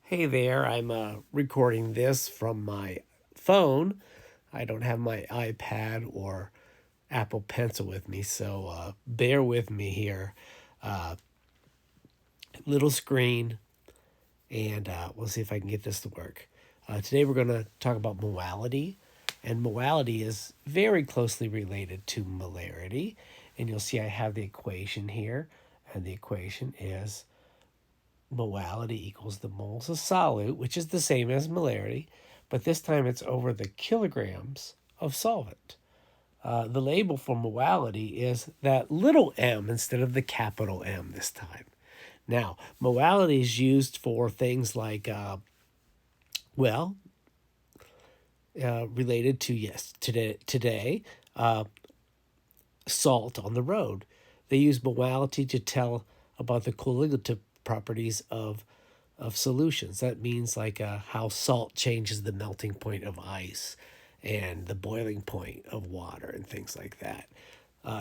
Hey there, I'm recording this from my phone. I don't have my iPad or Apple Pencil with me, so bear with me here. Uh, Little screen, and we'll see if I can get this to work. Today we're going to talk about molality, and molality is very closely related to molarity. And you'll see I have the equation here, and the equation is molality equals the moles of solute, which is the same as molarity, but this time it's over the kilograms of solvent. The label for molality is that little m instead of the capital M this time. Now, molality is used for things like, well, related to, yes, today salt on the road. They use molality to tell about the colligative properties of solutions. That means like how salt changes the melting point of ice and the boiling point of water and things like that.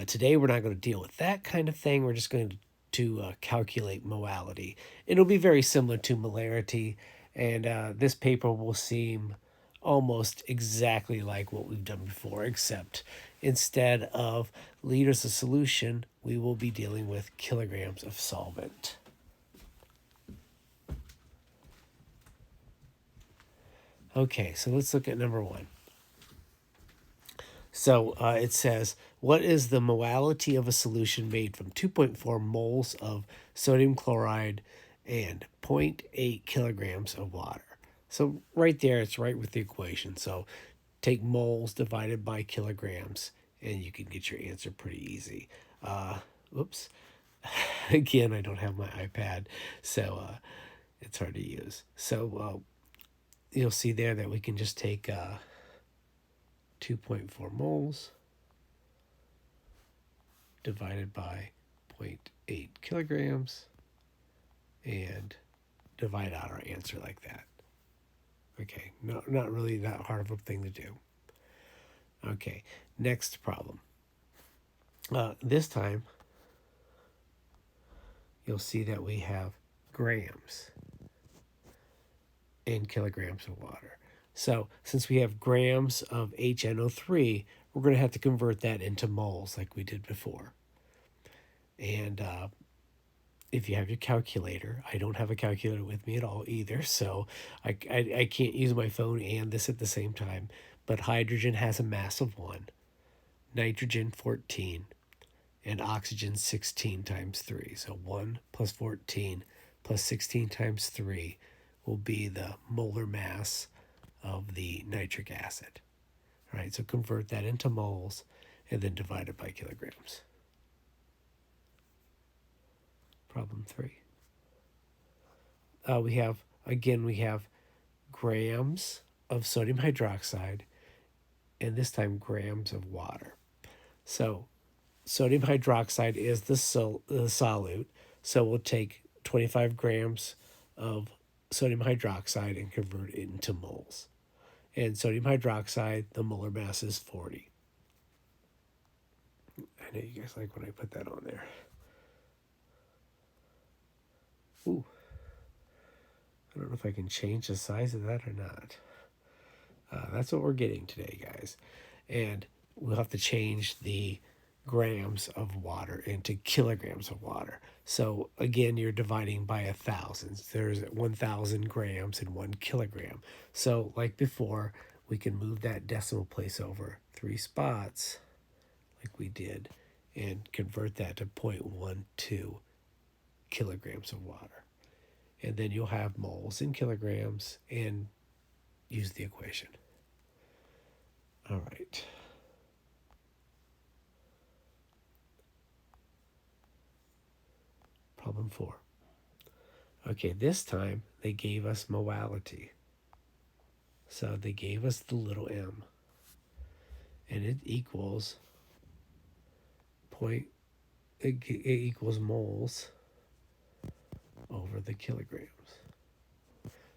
Today we're not going to deal with that kind of thing. We're just going to calculate molality. It'll be very similar to molarity, and this paper will seem almost exactly like what we've done before, except instead of liters of solution, we will be dealing with kilograms of solvent. Okay, so let's look at number one. So it says, what is the molality of a solution made from 2.4 moles of sodium chloride and 0.8 kilograms of water? So right there, it's right with the equation. So take moles divided by kilograms, and you can get your answer pretty easy. Oops. Again, I don't have my iPad, so it's hard to use. So you'll see there that we can just take 2.4 moles divided by 0.8 kilograms and divide out our answer like that. Okay, not really that hard of a thing to do. Okay, next problem. This time, you'll see that we have grams in kilograms of water. So since we have grams of HNO3, we're going to have to convert that into moles like we did before. And if you have your calculator, I don't have a calculator with me at all either, so I can't use my phone and this at the same time. But hydrogen has a mass of 1, nitrogen 14, and oxygen 16 times 3. So 1 plus 14 plus 16 times 3 will be the molar mass of the nitric acid. All right, so convert that into moles and then divide it by kilograms. Problem 3. We have grams of sodium hydroxide, and this time grams of water. So sodium hydroxide is the solute, so we'll take 25 grams of sodium hydroxide and convert it into moles. And sodium hydroxide, the molar mass is 40. I know you guys like when I put that on there. Ooh. I don't know if I can change the size of that or not. That's what we're getting today, guys. And we'll have to change the grams of water into kilograms of water. So again, you're dividing by 1,000. There's 1,000 grams in 1 kilogram. So like before, we can move that decimal place over 3 spots like we did and convert that to 0.12 kilograms of water. And then you'll have moles in kilograms and use the equation. All right. Problem 4. Okay, this time they gave us molality. So they gave us the little m. And it equals it equals moles over the kilograms.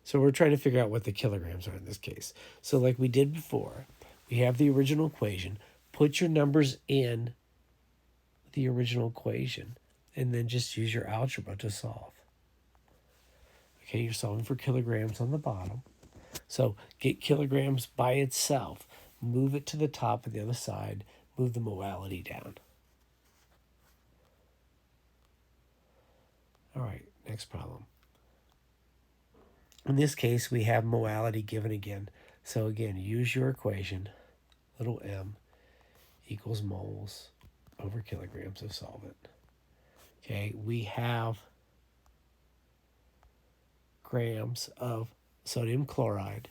So we're trying to figure out what the kilograms are in this case. So like we did before, we have the original equation. Put your numbers in the original equation and then just use your algebra to solve. Okay, you're solving for kilograms on the bottom. So get kilograms by itself, move it to the top of the other side, move the molality down. All right, next problem. In this case, we have molality given again. So again, use your equation, little m equals moles over kilograms of solvent. Okay, we have grams of sodium chloride,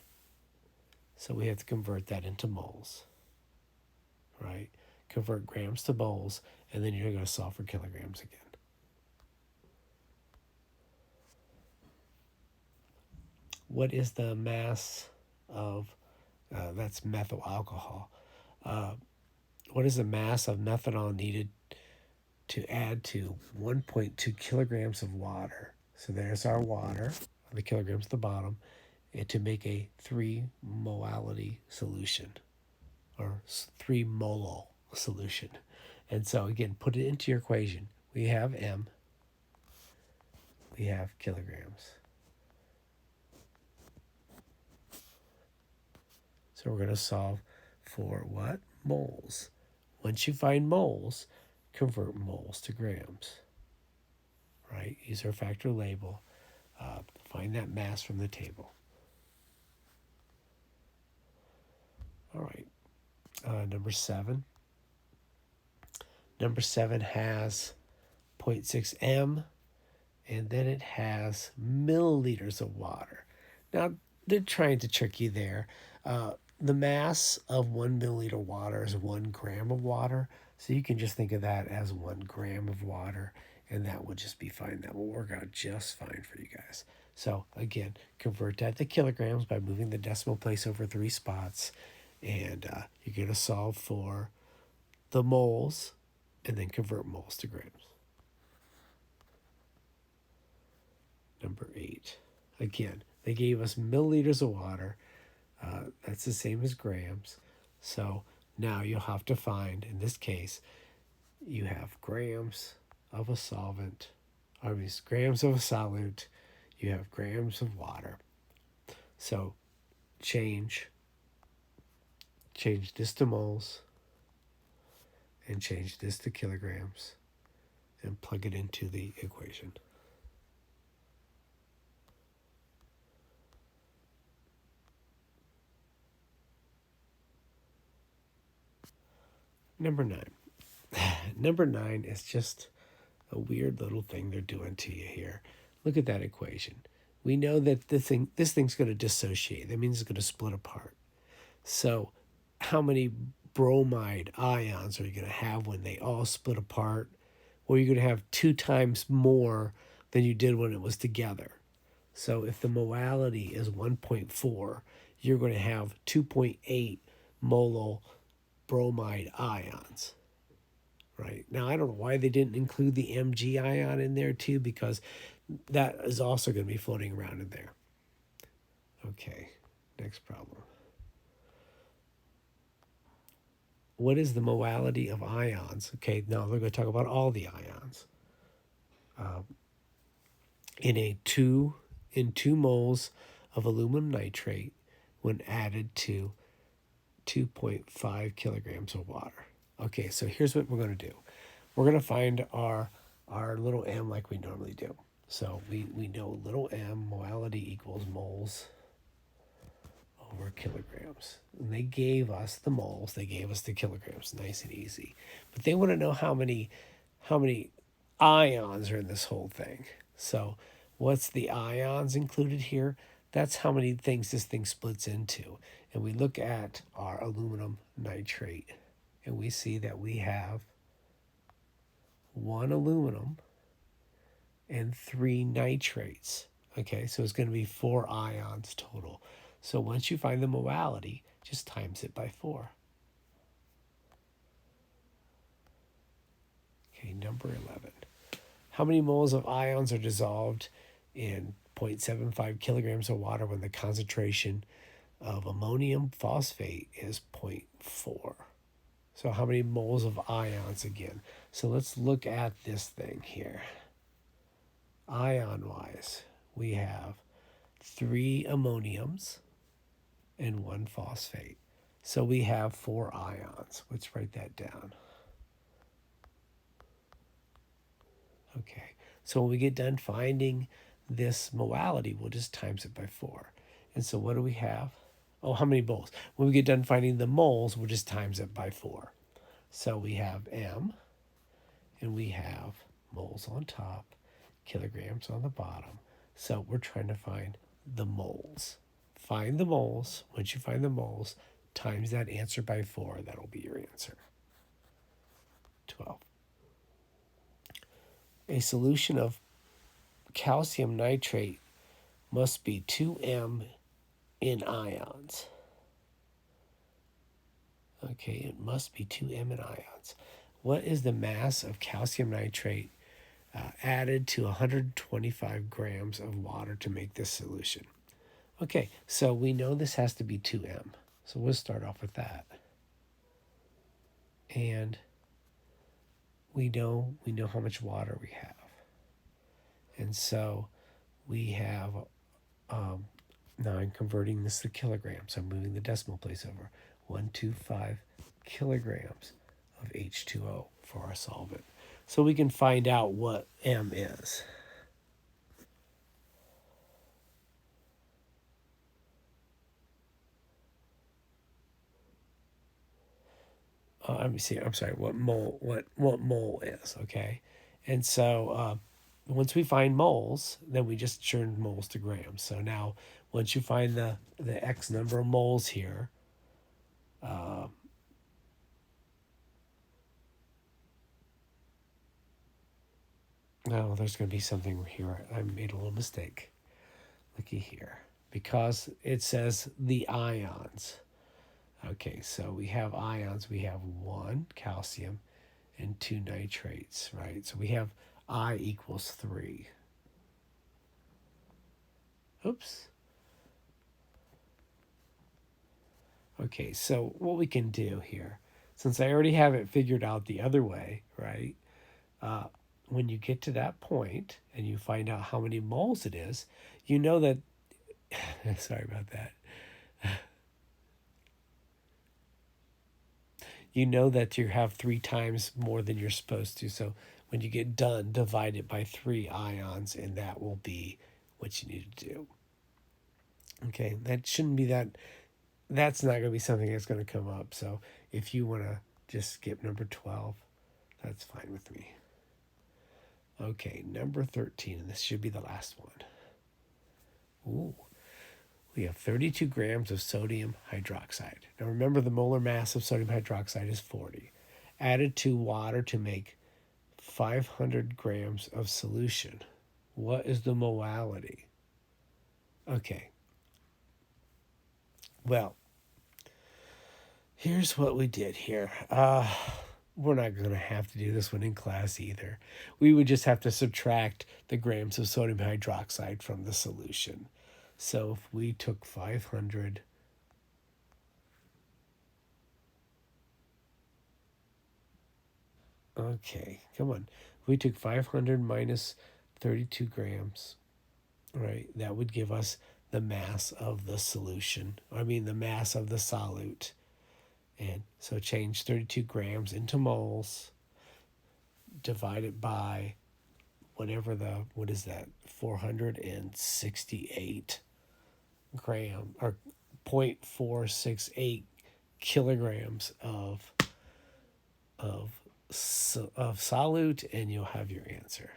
so we have to convert that into moles, right? Convert grams to moles, and then you're going to solve for kilograms again. What is the mass of, that's methyl alcohol. What is the mass of methanol needed to add to 1.2 kilograms of water? So there's our water, the kilograms at the bottom, and to make a 3 molality solution, or 3 molal solution. And so again, put it into your equation. We have m, we have kilograms. So we're going to solve for what? Moles. Once you find moles, convert moles to grams, right? Use our factor label. Find that mass from the table. All right. Number 7. Number 7 has 0.6 m, and then it has milliliters of water. Now, they're trying to trick you there. The mass of 1 milliliter water is 1 gram of water, so you can just think of that as 1 gram of water, and that will just be fine. That will work out just fine for you guys. So again, convert that to kilograms by moving the decimal place over 3 spots, and you're going to solve for the moles, and then convert moles to grams. Number 8. Again, they gave us milliliters of water. That's the same as grams. So now you'll have to find, in this case, you have grams of a solvent, grams of a solute, you have grams of water. So change this to moles, and change this to kilograms, and plug it into the equation. Number 9. Number 9 is just a weird little thing they're doing to you here. Look at that equation. We know that this thing's going to dissociate. That means it's going to split apart. So how many bromide ions are you going to have when they all split apart? Well, you're going to have 2 times more than you did when it was together. So if the molality is 1.4, you're going to have 2.8 molal bromide ions. Right. Now, I don't know why they didn't include the Mg ion in there too, because that is also going to be floating around in there. Okay, next problem. What is the molality of ions? Okay, now we're going to talk about all the ions. In 2 moles of aluminum nitrate when added to 2.5 kilograms of water. Okay, so here's what we're going to do. We're going to find our little m like we normally do. So we know little m, molality equals moles over kilograms. And they gave us the moles, they gave us the kilograms, nice and easy. But they want to know how many ions are in this whole thing. So what's the ions included here? That's how many things this thing splits into. And we look at our aluminum nitrate, and we see that we have 1 aluminum and 3 nitrates. Okay, so it's going to be 4 ions total. So once you find the molality, just times it by 4. Okay, number 11. How many moles of ions are dissolved in 0.75 kilograms of water when the concentration of ammonium phosphate is 0.4? So how many moles of ions again? So let's look at this thing here. Ion-wise, we have 3 ammoniums, and 1 phosphate. So we have 4 ions. Let's write that down. Okay, so when we get done finding this molality, we'll just times it by 4. And so what do we have? Oh, how many moles? When we get done finding the moles, we'll just times it by 4. So we have M, and we have moles on top, kilograms on the bottom. So we're trying to find the moles. Find the moles. Once you find the moles, times that answer by 4. That'll be your answer. 12. A solution of calcium nitrate must be 2M in ions. Okay, it must be 2M in ions. What is the mass of calcium nitrate added to 125 grams of water to make this solution? Okay, so we know this has to be 2M. So we'll start off with that. And we know how much water we have. And so we have, now I'm converting this to kilograms. I'm moving the decimal place over. 125 kilograms of H2O for our solvent. So we can find out what M is. I'm sorry, what mole is, okay? And so once we find moles, then we just turn moles to grams. So now once you find the X number of moles here, no, there's going to be something here. I made a little mistake. Looky here. Because it says the ions. Okay, so we have ions. We have 1 calcium and 2 nitrates, right? So we have I equals 3. Oops. Okay, so what we can do here, since I already have it figured out the other way, right? When you get to that point and you find out how many moles it is, you know that, sorry about that. You know that you have 3 times more than you're supposed to. So when you get done, divide it by 3 ions, and that will be what you need to do. Okay, that shouldn't be that. That's not going to be something that's going to come up. So if you want to just skip number 12, that's fine with me. Okay, number 13, and this should be the last one. Ooh, we have 32 grams of sodium hydroxide. Now remember, the molar mass of sodium hydroxide is 40. Added to water to make 500 grams of solution. What is the molality? Okay. Well, here's what we did here. We're not going to have to do this one in class either. We would just have to subtract the grams of sodium hydroxide from the solution. So if we took 500, okay, come on. If we took 500 minus 32 grams, right, that would give us the mass of the solution. I mean, the mass of the solute. And so change 32 grams into moles, divide it by whatever what is that, 468 gram, or 0.468 kilograms of solute, and you'll have your answer.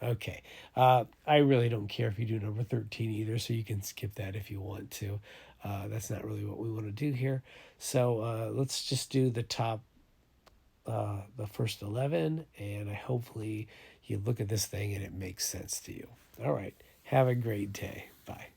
Okay. I really don't care if you do number 13 either, so you can skip that if you want to. That's not really what we want to do here. So let's just do the first 11, and hopefully you look at this thing and it makes sense to you. All right. Have a great day. Bye.